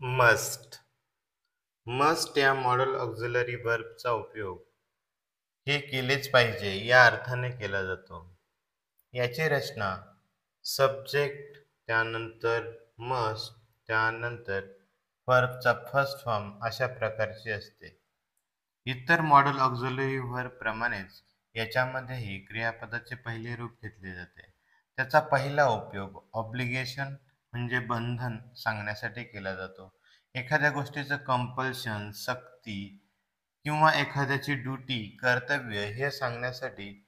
Must must या modal auxiliary वर्बचा उपयोग हे केलेच पाहिजे या अर्थाने केला जातो. याची रचना सब्जेक्ट त्यानंतर मस्ट त्यानंतर वर्बचा फर्स्ट फॉर्म अशा प्रकारची असते. इतर मॉडल ऑक्झिलरी वर्ब प्रमाणेच याच्यामध्येही क्रियापदाचे पहिले रूप घेतले जाते. त्याचा पहिला उपयोग ऑब्लिगेशन म्हणजे बंधन सांगण्यासाठी केला जातो. एखाद्या गोष्टीचं कंपल्शन, सक्ती किंवा एखाद्याची ड्युटी, कर्तव्य हे सांगण्यासाठी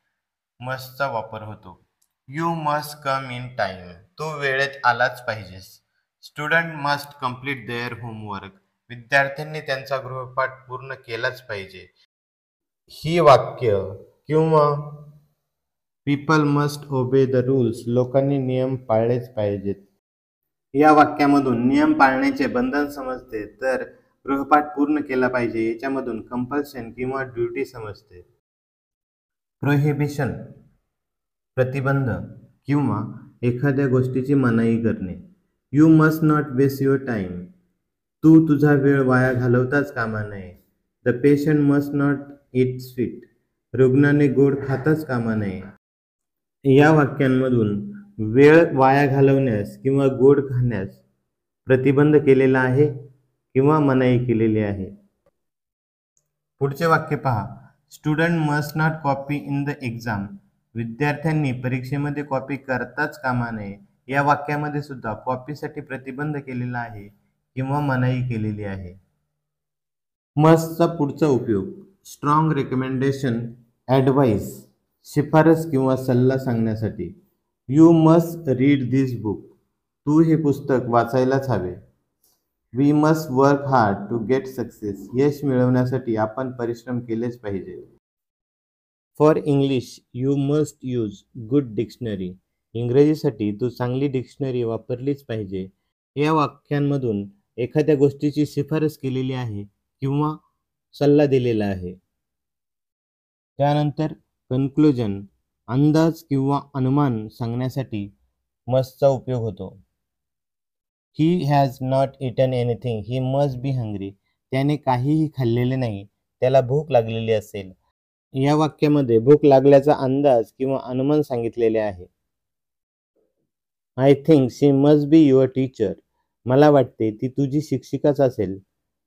मस्टचा वापर होतो. You must come in time. तू वेळेत आलाच पाहिजेस. Student must complete their homework. विद्यार्थ्यांनी त्यांचा गृहपाठ पूर्ण केलाच पाहिजे. ही वाक्य किंवा people must obey the rules. लोकांनी नियम पाळलेच पाहिजेत. या वाक्यामधून नियम पाळण्याचे बंधन समजते, तर गृहपाठ पूर्ण केला पाहिजे याच्यामधून कंपल्शन किंवा ड्युटी समजते. प्रोहिबिशन प्रतिबंध किंवा एखाद्या गोष्टीची मनाई करणे. You must not waste your time. तू तुझा वेळ वाया घालवताच कामा नये. The patient must not eat sweet. रुग्णाने गोड खाताच कामा नये. या वाक्यांमधून वेळ वाया घालवण्यास किंवा गोड खाण्यास प्रतिबंध केलेला आहे किंवा मनाई केलेली आहे. पुढचे वाक्य पहा. Student must not copy in the exam. विद्यार्थ्यांनी परीक्षेमध्ये कॉपी करताच कामा नये. या वाक्यामध्ये सुद्धा कॉपीसाठी प्रतिबंध केलेला आहे किंवा मनाई केलेली आहे. मस्टचा पुढचा उपयोग स्ट्रॉंग रेकमेंडेशन, ॲडवाइस, शिफारस किंवा सल्ला सांगण्यासाठी. You must read this book. तू हे पुस्तक वाचायलाच हवे. We must work hard to get success. यश मिळवण्यासाठी आपण परिश्रम केलेच पाहिजे. For English you must use good dictionary. इंग्रजीसाठी तू चांगली डिक्शनरी वापरलीच पाहिजे. या वाक्यांमधून एखाद्या गोष्टीची शिफारस केलेली आहे किंवा सल्ला दिलेला आहे. त्यानंतर कन्क्लुजन, अंदाज किंवा अनुमान सांगण्यासाठी मस्टचा उपयोग होतो. He has not eaten anything. He must be hungry. त्याने काहीही खाल्लेले नाही, त्याला भूक लागलेली असेल. या वाक्यामध्ये भूक लागल्याचा अंदाज किंवा अनुमान सांगितलेले आहे. I think she must be your teacher. मला वाटते ती तुझी शिक्षिकाच असेल.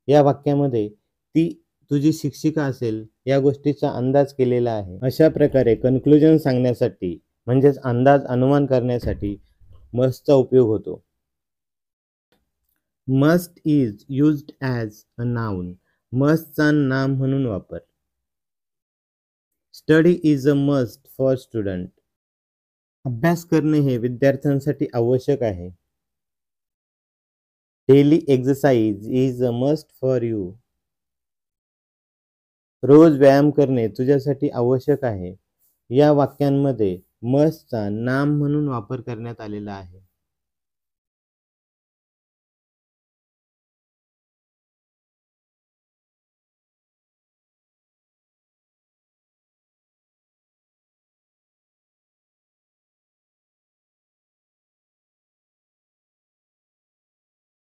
या वाक्यामध्ये ती तुझी शिक्षिका असेल या गोष्टीचा अंदाज केलेला आहे. अशा प्रकारे कन्क्लुजन सांगण्यासाठी म्हणजेच अंदाज अनुमान करण्यासाठी मस्टचा उपयोग होतो. Must is used as a noun. मस्टचा नाम म्हणून वापर. Study is a must for student. अभ्यास करणे हे विद्यार्थ्यांसाठी आवश्यक आहे. Daily exercise is a must for you. रोज व्यायाम करणे तुझ्यासाठी आवश्यक आहे. या वाक्यांमध्ये मस्टचा नाम म्हणून वापर करण्यात आलेला आहे.